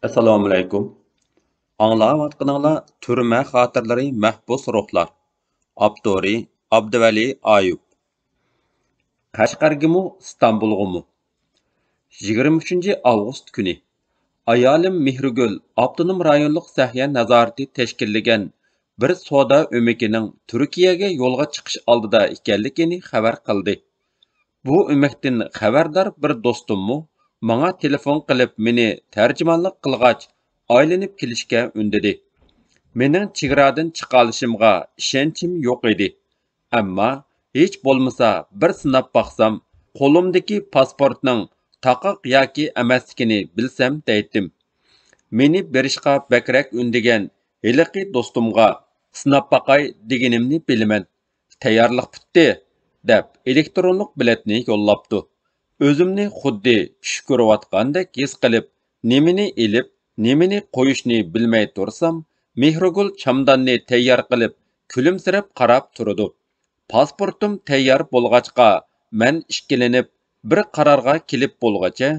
Assalomu alaykum. Anglayotganinglar Türmə xatirləri Məhbus ruhlar. Abduri Abduvali Ayub. Qashqargımı, İstanbulğımı. 23 avgust kuni. Ayolim Mehrigul Abdunum rayonluq səhiyyə nazarati təşkilləgən bir soda öməkinin Türkiyəyə yo'lga chiqish oldida ekanligini xabar qildi. Bu öməkdən xabardor bir do'stimmi menga telefon qilib meni tarjimonlik qilg'ach aylanib kelishga undadi. Mening chegaradan chiqolishimga ishonchim yo'q edi. Ammo hech bo'lmasa bir sinab baqsam, qo'limdagi pasportning taqoq yoki emasligini bilsam deydim. Meni berishga bakrak undagan heliqi do'stimga sinab baqay deganimni bilaman. Tayyorlik bitdi deb elektronlik biletni yo'llabdi. O'zimni xuddi tush ko'rayotgandek his qilib, nimani elib, nimani qo'yishni bilmay tursam, Mehrigul chamdonni tayyor qilib, kulimsirab qarab turdi. Pasportim tayyor bo'lg'achqa, men ishkilinib, bir qarorga kelib bo'lgacha,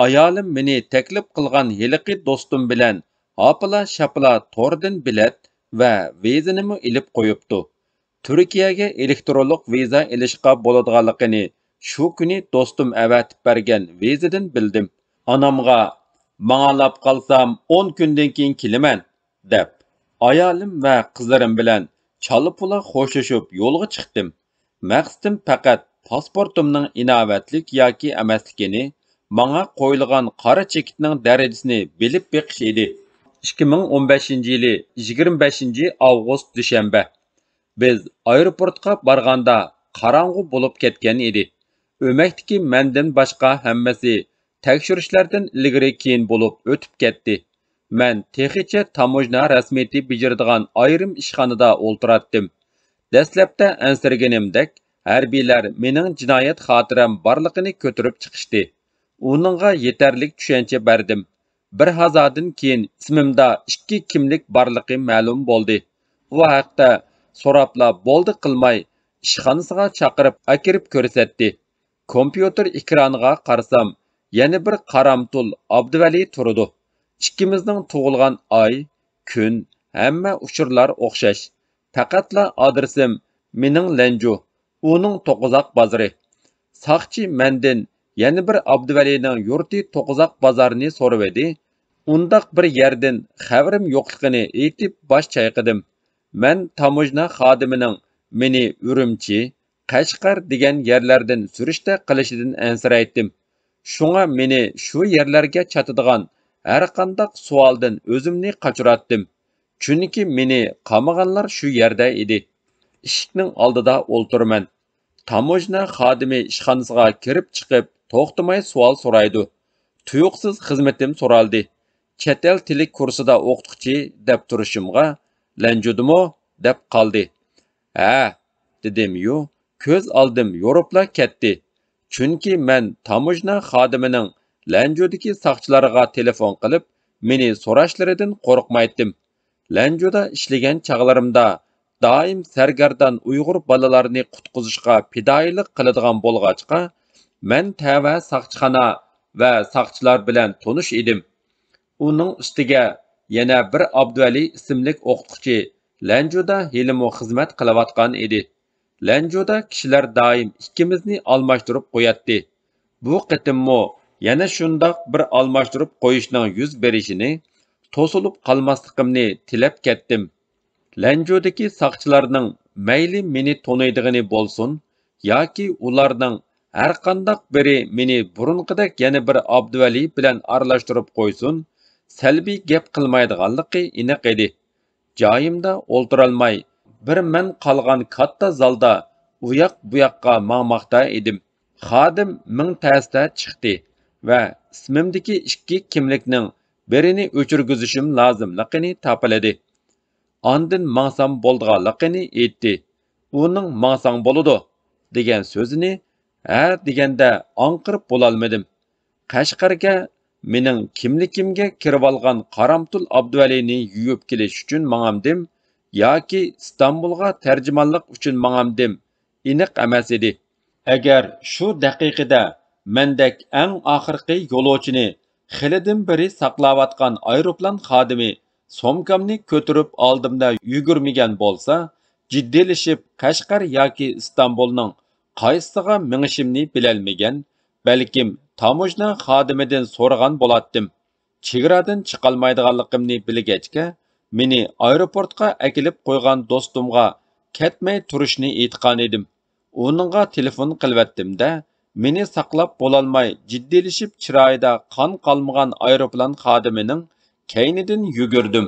ayolim meni taklif qilgan heliqi do'stim bilan apila-shapila to'rdan bilet va vizanimi ilib qo'yibdi. Turkiyaga elektronlik viza ilishga bo'ladiganligini shu kuni do'stim avatib bergan vizadan bildim. Onamga "Mang'alab qolsam 10 kundan keyin kelaman" deb ayolim va qizlarim bilan chala-pula xo'shashib yo'lga chiqdim. Maqsadim faqat pasportimning inovatlik yoki emasligini, menga qo'yilgan qora chekitning darajasini bilib beqish edi. 2015-yili 25-avgust dushanba. Biz aeroportga borganda qorong'u bo'lib ketgan edi. O'makdagi mendan boshqa hammasi tekshirishlardan ilgari keyin bo'lib o'tib ketdi. Men texicha tamojna rasmiyati bijirdigan ayrim ishxonada o'ltiratdim. Dastlabda ansirganimdek, harbiylar mening jinoyat xotiram borligini ko'tarib chiqishdi. Uningga yetarlik tushuncha berdim. Bir hazodan keyin ismimda 2 kimlik borligi ma'lum bo'ldi. Bu haqda so'rabla bo'ldi qilmay ishxonasiga chaqirib akirib ko'rsatdi. Kompyuter ekraniga qarasam, yana bir qaramtul Abduvali turdi. Ikkimizning tug'ilgan oy, kun, hamma uchurlar o'xshash. Faqatla adresim mening Lanju, uning To'qozoq bozori. Saqchi mendan yana bir Abduvalining yurti To'qozoq bozorini so'rab edi. Undaq bir yerdan xabarim yo'qligini aytib bosh chayqadim. Men tamojna xodimining meni Urumchi, Qashqar degan yerlardan surishta qilishidan ansiraytdim. Shunga meni shu yerlarga chatadigan har qanday savoldan o'zimni qochiratdim. Chunki meni qamaganlar shu yerda edi. Eshikning oldida o'ltiraman. Tamojna xodimi ishxonasiga kirib chiqib, to'xtamay savol so'raydi. Tuyuqsiz xizmatim so'raldi. Chet el tili kursida o'qituvchi deb turishimga Lanjudimi deb qoldi. Ha, dedim-yu, ko'z oldim yoribla ketdi. Chunki men tamojna xodimining Lanjudagi saqchilarga telefon qilib, meni so'rashlaridan qo'rqmaydim. Lanjuda ishlagan chaqlarimda doim sargardon Uyg'ur bolalarini qutqizishga fidoyilik qiladigan bo'lg'achqa, men tava saqchixona va saqchilar bilan tonish edim. Uning ustiga yana bir Abduvali ismli o'qituvchi Lanjuda helimo xizmat qilayotgan edi. Lanjuda kishilar doim ikkimizni almashtirib qo'yatdi. Bu qitimmo yana shundoq bir almashtirib qo'yishning yuz berishini to'silib qolmasligimni tilab ketdim. Lanjudagi saqchilarning mayli meni toniydigani bo'lsin yoki ularning har qanday biri meni burunqidek yana bir Abduvali bilan aralashtirib qo'ysin, salbiy gap qilmaydiganligi aniq edi. Joyimda o'ltirolmay, bir men qolgan katta zalda uyoq bu yoqqa mangmoqda edim. Xodim ming tasda chiqdi va ismimdagi 2 kimlikning birini o'chirgizishim lozimligini topiladi. Ondan mangsam bo'ldiganligini aytdi. Uning mangsang bo'ladi degan so'zini ha deganda anqirib bo'lolmadim. Qashqarga mening kimligimga kirib olgan Qaramtul Abduvalini yuyib kelish uchun mangamdim yoki İstanbulga tarjimonlik uchun mangamdim aniq emas edi. Agar shu daqiqada mendek eng oxirgi yo'lovchini Xilidan beri saqlayotgan aeroplan xodimi somkamni ko'tarib oldimda yugurmagan bo'lsa, jiddiylashib Qashqar yoki Istanbulning qaysisiga minishimni bilolmagan, balkim tamojna xodimidan so'ragan bo'latdim. Chegaradan chiqolmaydiganligimni bilgachga, meni aeroportga akilib qo'ygan do'stimga ketmay turishni aytgan edim. Uningga telefon qilvatdim-da, meni saqlab bo'lolmay jiddiylashib chiroyida qon qolmagan aeroplan xodimining kaynidan yugurdim.